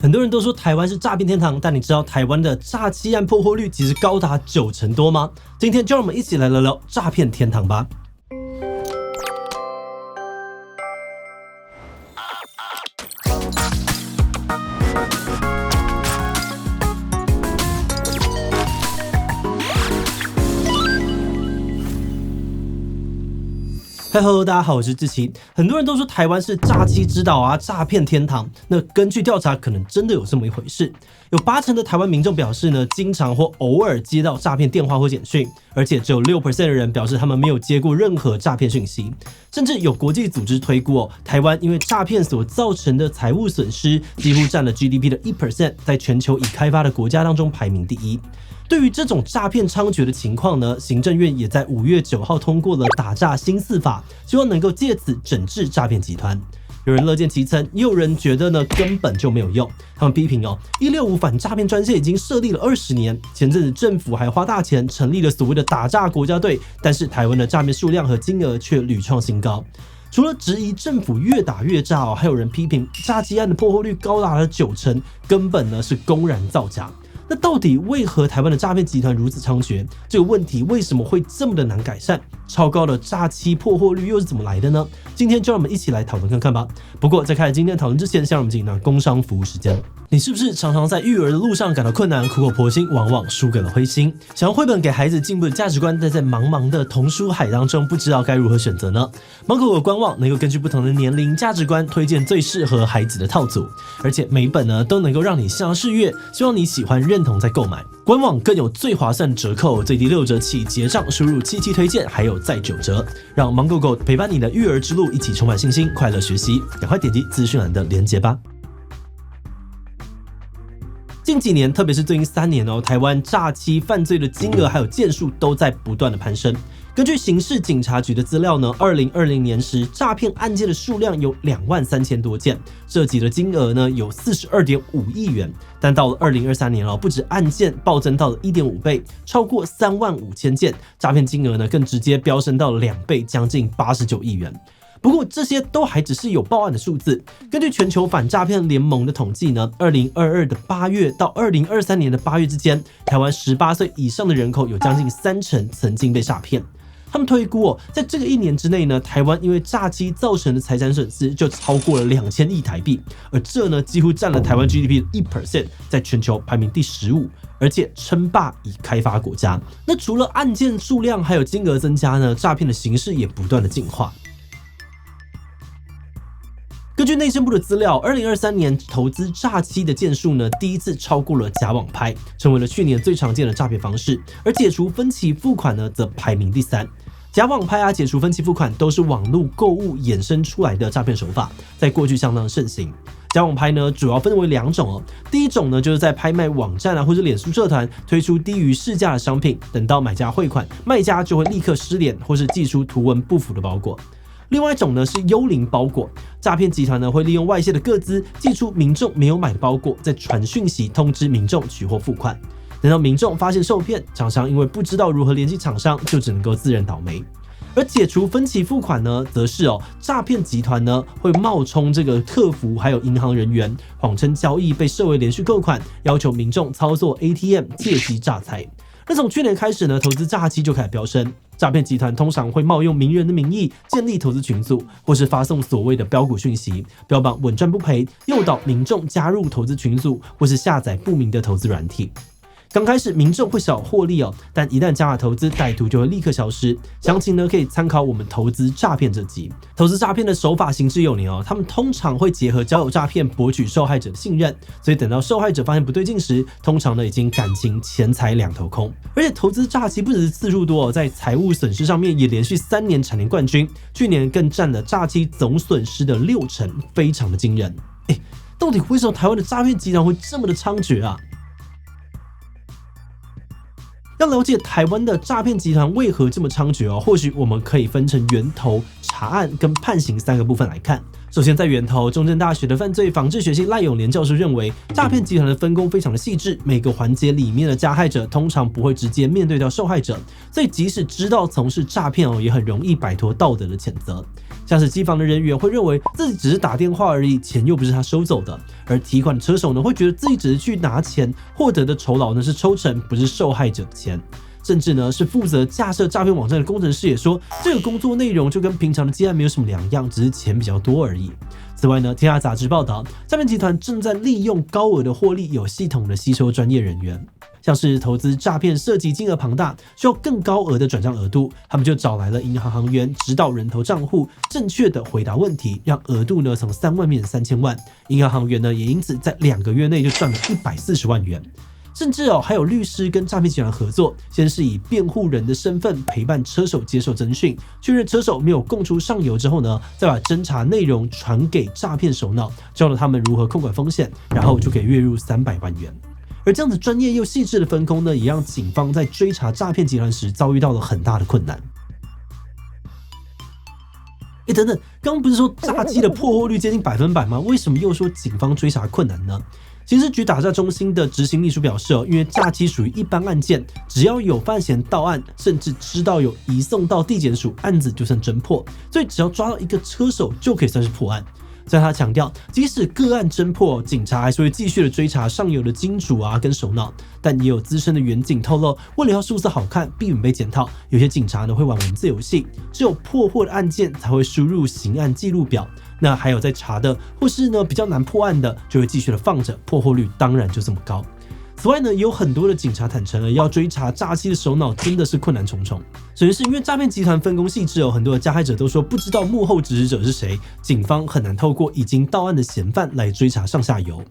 很多人都说台湾是诈骗天堂，但你知道台湾的诈欺案破获率其实高达90%多吗？今天就让我们一起来聊聊诈骗天堂吧。Hello， 大家好，我是志奇。很多人都说台湾是诈欺之岛啊，诈骗天堂。那根据调查，可能真的有这么一回事。有80%的台湾民众表示呢，经常或偶尔接到诈骗电话或简讯，而且只有6% 的人表示他们没有接过任何诈骗讯息。甚至有国际组织推估台湾因为诈骗所造成的财务损失，几乎占了 GDP 的 1%， 在全球已开发的国家当中排名第一。对于这种诈骗猖獗的情况呢，行政院也在5月9号通过了打诈新4法，希望能够借此整治诈骗集团。有人乐见其成，也有人觉得呢根本就没有用。他们批评165反诈骗专线已经设立了20年，前阵子政府还花大钱成立了所谓的打诈国家队，但是台湾的诈骗数量和金额却屡创新高。除了质疑政府越打越诈还有人批评诈欺案的破获率高达了90%，根本呢是公然造假。那到底为何台湾的诈骗集团如此猖獗？这个问题为什么会这么的难改善？超高的诈欺破获率又是怎么来的呢？今天就让我们一起来讨论看看吧。不过在开始今天的讨论之前，先让我们进入工商服务时间。你是不是常常在育儿的路上感到困难，苦口婆心，往往输给了灰心？想要绘本给孩子进步的价值观，但在茫茫的童书海当中，不知道该如何选择呢？芒果有官网能够根据不同的年龄、价值观，推荐最适合孩子的套组，而且每一本呢都能够让你向试阅，希望你喜欢认同再购买。官网更有最划算的折扣，最低6折起结账，输入77推荐，还有再9折，让芒果狗陪伴你的育儿之路，一起充满信心，快乐学习。赶快点击资讯栏的连结吧。近几年，特别是最近3年台湾诈欺犯罪的金额还有件数都在不断的攀升。根据刑事警察局的资料呢，2020年时诈骗案件的数量有23000多件，涉及的金额呢有42.5亿元。但到了2023年不止案件暴增到了 1.5 倍，超过35000件，诈骗金额呢更直接飙升到了2倍，将近89亿元。不过这些都还只是有报案的数字。根据全球反诈骗联盟的统计呢，2022的8月到2023年的8月之间，台湾18岁以上的人口有将近30%曾经被诈骗。他们推估在这个1年之内呢，台湾因为诈欺造成的财产损失就超过了2000亿台币，而这呢几乎占了台湾 GDP 的 1%， 在全球排名第15，而且称霸已开发国家。那除了案件数量还有金额增加呢，诈骗的形式也不断的进化。根据内政部的资料，2023年投资诈欺的件数呢，第一次超过了假网拍，成为了去年最常见的诈骗方式。而解除分期付款呢，则排名第3。假网拍解除分期付款都是网络购物衍生出来的诈骗手法，在过去相当盛行。假网拍呢，主要分为2种第一种呢，就是在拍卖网站或者脸书社团推出低于市价的商品，等到买家汇款，卖家就会立刻失联或是寄出图文不符的包裹。另外一种呢是幽灵包裹，诈骗集团呢会利用外泄的个资寄出民众没有买的包裹，再传讯息通知民众取货付款。等到民众发现受骗，厂商因为不知道如何联系厂商，就只能够自认倒霉。而解除分期付款呢，则是诈骗集团呢会冒充这个客服还有银行人员，谎称交易被设为连续购款，要求民众操作 ATM 借机诈财。那从去年开始呢，投资诈欺就开始飙升。诈骗集团通常会冒用名人的名义建立投资群组，或是发送所谓的标股讯息，标榜稳赚不赔，诱导民众加入投资群组，或是下载不明的投资软体。刚开始民众会小获利但一旦加码投资，歹徒就会立刻消失。详情呢可以参考我们投资诈骗这集。投资诈骗的手法行之有年他们通常会结合交友诈骗博取受害者的信任，所以等到受害者发现不对劲时，通常呢已经感情钱财两头空。而且投资诈欺不只是次数多在财务损失上面也连续3年蝉联冠军，去年更占了诈欺总损失的60%，非常的惊人。到底为什么台湾的诈骗集团会这么的猖獗啊？要了解台湾的诈骗集团为何这么猖獗或许我们可以分成源头、查案跟判刑3个部分来看。首先在源头，中正大学的犯罪防治学系赖永廉教授认为，诈骗集团的分工非常的细致，每个环节里面的加害者通常不会直接面对到受害者，所以即使知道从事诈骗也很容易摆脱道德的谴责。像是机房的人员会认为自己只是打电话而已，钱又不是他收走的，而提款的车手呢会觉得自己只是去拿钱，获得的酬劳呢是抽成，不是受害者的钱。甚至呢是负责架设诈骗网站的工程师也说，这个工作内容就跟平常的接案没有什么两样，只是钱比较多而已。此外呢，天下杂志报道，诈骗集团正在利用高额的获利，有系统的吸收专业人员。像是投资诈骗涉及金额庞大，需要更高额的转账额度，他们就找来了银行行员，指导人头账户正确的回答问题，让额度呢从3万变成3000万。银行行员呢也因此在2个月内就赚了140万元。甚至还有律师跟诈骗集团合作，先是以辩护人的身份陪伴车手接受侦讯，确认车手没有供出上游之后呢，再把侦查内容传给诈骗首脑，教了他们如何控管风险，然后就可以月入300万元。而这样子专业又细致的分工呢，也让警方在追查诈骗集团时遭遇到了很大的困难。等等，刚刚不是说诈欺的破获率接近100%吗？为什么又说警方追查困难呢？刑事局打诈中心的执行秘书表示，因为诈欺属于一般案件，只要有犯嫌到案，甚至知道有移送到地检署，案子就算侦破，所以只要抓到一个车手就可以算是破案。所以他强调，即使个案侦破，警察还是会继续的追查上游的金主跟首脑。但也有资深的员警透露，为了要数字好看，避免被检讨，有些警察呢会玩文字游戏，只有破获的案件才会输入刑案记录表。那还有在查的，或是呢比较难破案的，就会继续的放着，破获率当然就这么高。此外呢，也有很多的警察坦诚了，要追查诈欺的首脑真的是困难重重。首先是因为诈骗集团分工细致，很多的加害者都说不知道幕后指使者是谁，警方很难透过已经到案的嫌犯来追查上下游。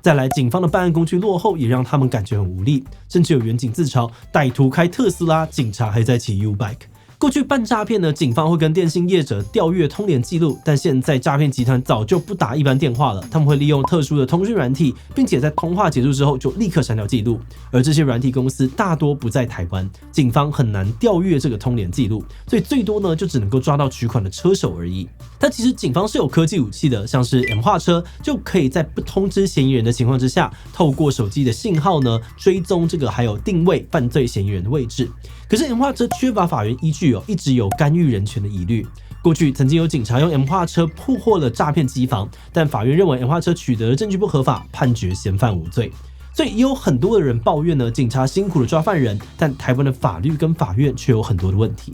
再来，警方的办案工具落后，也让他们感觉很无力，甚至有员警自嘲，歹徒开特斯拉，警察还在骑 U-Bike。过去办诈骗呢，警方会跟电信业者调阅通联记录，但现在诈骗集团早就不打一般电话了，他们会利用特殊的通讯软体，并且在通话结束之后就立刻删掉记录。而这些软体公司大多不在台湾，警方很难调阅这个通联记录，所以最多呢就只能够抓到取款的车手而已。但其实警方是有科技武器的，像是 M 化车就可以在不通知嫌疑人的情况之下，透过手机的信号呢追踪这个还有定位犯罪嫌疑人的位置。可是 M 化车缺乏法源依据，一直有干预人权的疑虑。过去曾经有警察用 M 化车破获了诈骗机房，但法院认为 M 化车取得的证据不合法，判决嫌犯无罪。所以也有很多的人抱怨呢，警察辛苦的抓犯人，但台湾的法律跟法院却有很多的问题。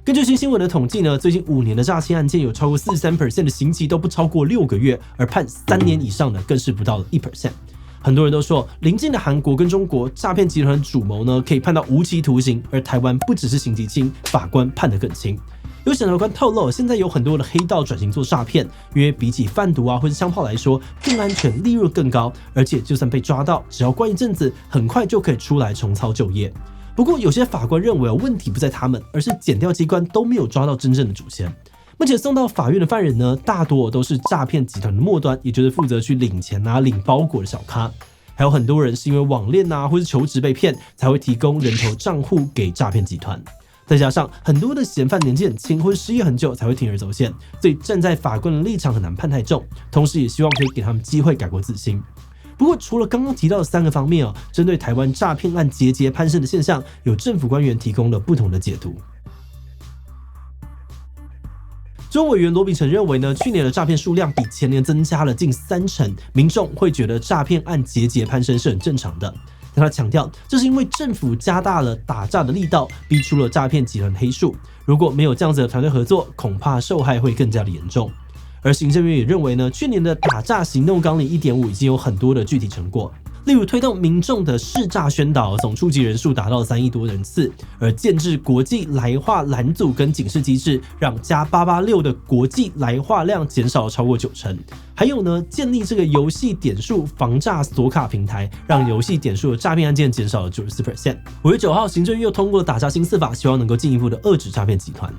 根据新新闻的统计呢，最近5年的诈欺案件有超过43% 的刑期都不超过6个月，而判3年以上的更是不到了1%。很多人都说，邻近的韩国跟中国诈骗集团的主谋呢，可以判到无期徒刑，而台湾不只是刑期轻，法官判得更轻。有检察官透露，现在有很多的黑道转型做诈骗，因为比起贩毒或是枪炮来说，更安全，利润更高，而且就算被抓到，只要关一阵子，很快就可以出来重操旧业。不过有些法官认为问题不在他们，而是检调机关都没有抓到真正的主嫌。目前送到法院的犯人呢，大多都是诈骗集团的末端，也就是负责去领钱领包裹的小咖。还有很多人是因为网恋或是求职被骗，才会提供人头账户给诈骗集团。再加上很多的嫌犯年纪很轻或是失业很久才会铤而走险，所以站在法官的立场很难判太重，同时也希望可以给他们机会改过自新。不过除了刚刚提到的3个方面针对台湾诈骗案节节攀升的现象，有政府官员提供了不同的解读。中委员罗秉成认为呢，去年的诈骗数量比前年增加了近30%，民众会觉得诈骗案节节攀升是很正常的。但他强调，这是因为政府加大了打诈的力道，逼出了诈骗集团黑数。如果没有这样子的团队合作，恐怕受害会更加的严重。而行政院也认为呢，去年的打诈行动纲领 1.5 已经有很多的具体成果。例如推动民众的识诈宣导，总触及人数达到3亿多人次，而建制国际来化拦阻跟警示机制，让加886的国际来化量减少超过90%。还有呢，建立这个游戏点数防诈锁卡平台，让游戏点数的诈骗案件减少了94%。5月9号，行政院又通过了打诈新4法，希望能够进一步的遏制诈骗集团。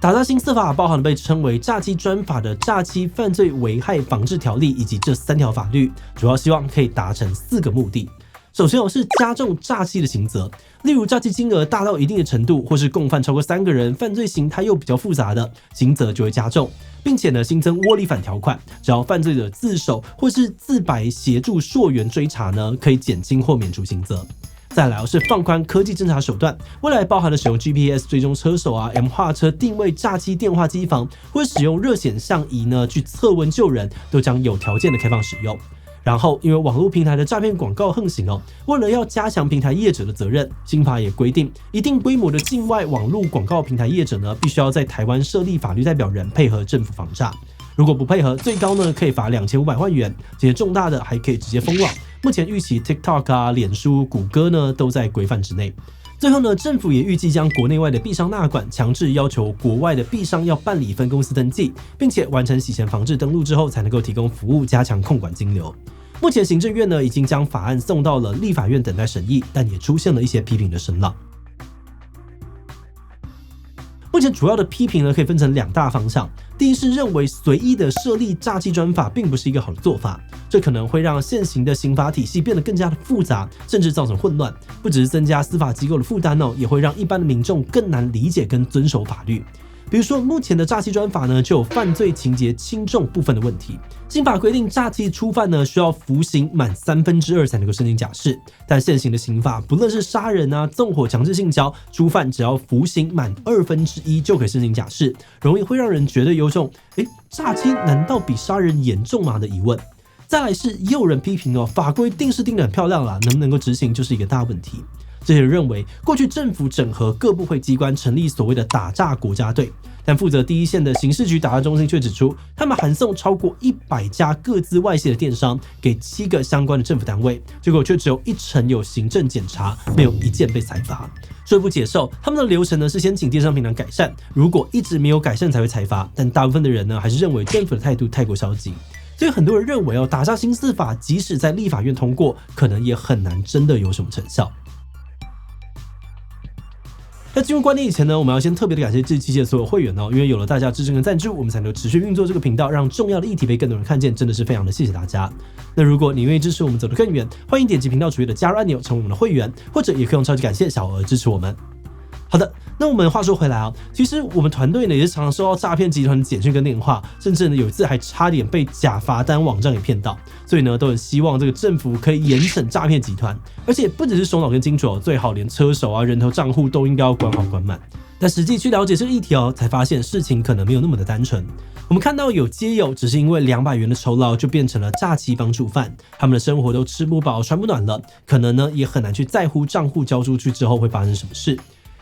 打诈新4法包含了被称为诈欺专法的诈欺犯罪危害防治条例，以及这3条法律，主要希望可以达成4个目的。首先是加重诈欺的刑责，例如诈欺金额大到一定的程度，或是共犯超过3个人，犯罪形态又比较复杂的，刑责就会加重，并且呢新增窝里反条款，只要犯罪者自首或是自白协助溯源追查呢，可以减轻或免除刑责。再来是放宽科技侦查手段，未来包含了使用 GPS 追踪车手M 化车定位诈欺电话机房，或者使用热显像仪呢去测温救人，都将有条件的开放使用。然后，因为网络平台的诈骗广告横行为了要加强平台业者的责任，新法也规定，一定规模的境外网络广告平台业者呢，必须要在台湾设立法律代表人，配合政府防诈。如果不配合，最高呢可以罚2500万元，这些重大的还可以直接封网。目前预期 TikTok 脸书、谷歌呢都在规范之内。最后呢，政府也预计将国内外的币商纳管，强制要求国外的币商要办理分公司登记，并且完成洗钱防治登录之后，才能够提供服务，加强控管金流。目前行政院呢已经将法案送到了立法院等待审议，但也出现了一些批评的声浪。目前主要的批评呢可以分成2大方向。第一是认为随意的设立诈欺专法并不是一个好的做法，这可能会让现行的刑法体系变得更加的复杂，甚至造成混乱，不只是增加司法机构的负担也会让一般的民众更难理解跟遵守法律。比如说，目前的诈欺专法呢，就有犯罪情节轻重部分的问题。新法规定，诈欺初犯呢需要服刑满2/3才能够申请假释，但现行的刑法，不论是杀人纵火、强制性交，初犯只要服刑满1/2就可以申请假释，容易会让人觉得有种诈欺难道比杀人严重吗的疑问。再来是也有人批评法规定是定得很漂亮啦，能不能够执行就是一个大问题。这些人认为，过去政府整合各部会机关，成立所谓的打诈国家队，但负责第一线的刑事局打诈中心却指出，他们函送超过100家各自外泄的电商给7个相关的政府单位，结果却只有1成有行政检查，没有1件被裁罚。说不解受，他们的流程呢是先请电商平台改善，如果一直没有改善才会裁罚，但大部分的人呢还是认为政府的态度太过消极。所以很多人认为打诈新4法即使在立法院通过，可能也很难真的有什么成效。在进入观点以前呢，我们要先特别的感谢志祺的所有会员因为有了大家支持跟赞助，我们才能持续运作这个频道，让重要的议题被更多人看见，真的是非常的谢谢大家。那如果你愿意支持我们走得更远，欢迎点击频道主页的加入按钮，成为我们的会员，或者也可以用超级感谢小额支持我们。好的，那我们话说回来其实我们团队呢也是常常收到诈骗集团的简讯跟电话，甚至呢有一次还差点被假罚单网站给骗到，所以呢都很希望这个政府可以严惩诈骗集团，而且不只是首脑跟金主最好连车手人头账户都应该要管好管满。但实际去了解这个议题才发现事情可能没有那么的单纯。我们看到有街友只是因为200元的酬劳就变成了诈欺帮助犯，他们的生活都吃不饱穿不暖了，可能呢也很难去在乎账户交出去之后会发生什么事。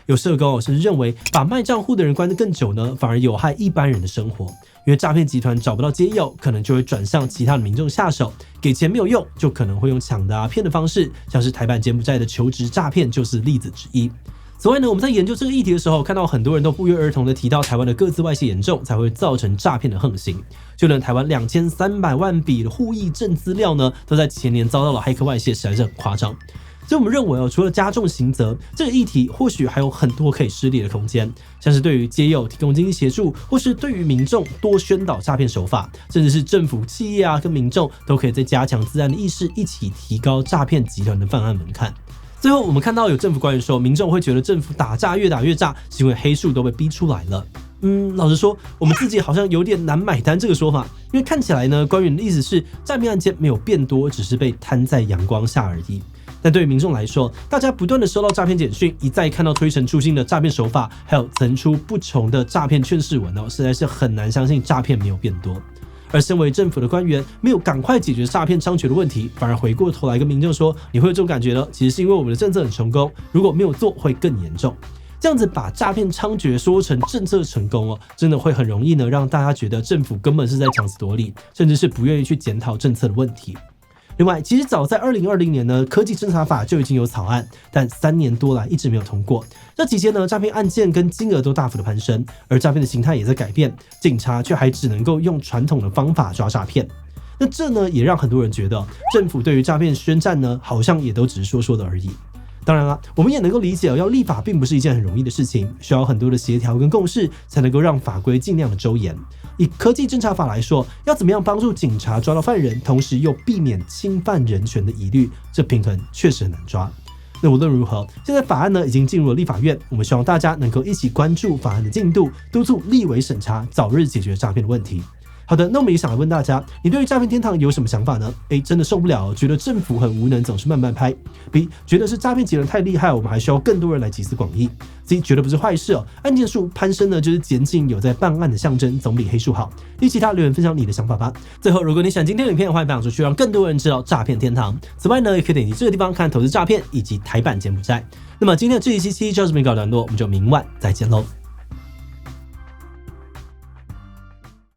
有社工甚至认为，把卖账户的人关得更久呢，反而有害一般人的生活，因为诈骗集团找不到街友，可能就会转向其他的民众下手，给钱没有用，就可能会用抢的骗的方式，像是台版柬埔寨的求职诈骗就是例子之一。此外呢，我们在研究这个议题的时候，看到很多人都不约而同的提到台湾的各自外泄严重，才会造成诈骗的横行。就连台湾2300万笔的户役证资料呢，都在前年遭到了骇客外泄，实在是很夸张。所以我们认为除了加重刑责，这个议题或许还有很多可以施力的空间，像是对于街友提供经济协助，或是对于民众多宣导诈骗手法，甚至是政府、企业跟民众都可以再加强自安的意识，一起提高诈骗集团的犯案门槛。最后，我们看到有政府官员说，民众会觉得政府打诈越打越诈，是因为黑数都被逼出来了。老实说，我们自己好像有点难买单这个说法，因为看起来呢，官员的意思是诈骗案件没有变多，只是被摊在阳光下而已。但对于民众来说，大家不断的收到诈骗简讯，一再看到推陈出新的诈骗手法，还有层出不穷的诈骗劝世文实在是很难相信诈骗没有变多。而身为政府的官员，没有赶快解决诈骗猖獗的问题，反而回过头来跟民众说，你会有这种感觉呢？其实是因为我们的政策很成功，如果没有做会更严重。这样子把诈骗猖獗说成政策成功真的会很容易呢让大家觉得政府根本是在强词夺理，甚至是不愿意去检讨政策的问题。另外，其实早在2020年呢，科技侦查法就已经有草案，但3年多来一直没有通过。这期间呢，诈骗案件跟金额都大幅的攀升，而诈骗的形态也在改变，警察却还只能够用传统的方法抓诈骗。那这呢，也让很多人觉得政府对于诈骗宣战呢，好像也都只是说说的而已。当然啦，我们也能够理解要立法并不是一件很容易的事情，需要很多的协调跟共识，才能够让法规尽量的周延。以科技侦查法来说，要怎么样帮助警察抓到犯人，同时又避免侵犯人权的疑虑，这平衡确实很难抓。那无论如何，现在法案呢已经进入了立法院，我们希望大家能够一起关注法案的进度，督促立委审查，早日解决诈骗的问题。好的，那我们也想来问大家，你对于诈骗天堂有什么想法呢？ A. 真的受不了，觉得政府很无能，总是慢慢拍。 B. 觉得是诈骗集团太厉害，我们还需要更多人来集思广益。 C. 觉得不是坏事哦，案件数攀升呢，就是检警有在办案的象征，总比黑数好。其他留言分享你的想法吧。最后，如果你喜欢今天的影片，欢迎分享出去，让更多人知道诈骗天堂。此外呢，也可以点击这个地方看投资诈骗以及台版柬埔寨。那么今天的这一期就是没搞段落，我们就明晚再见喽。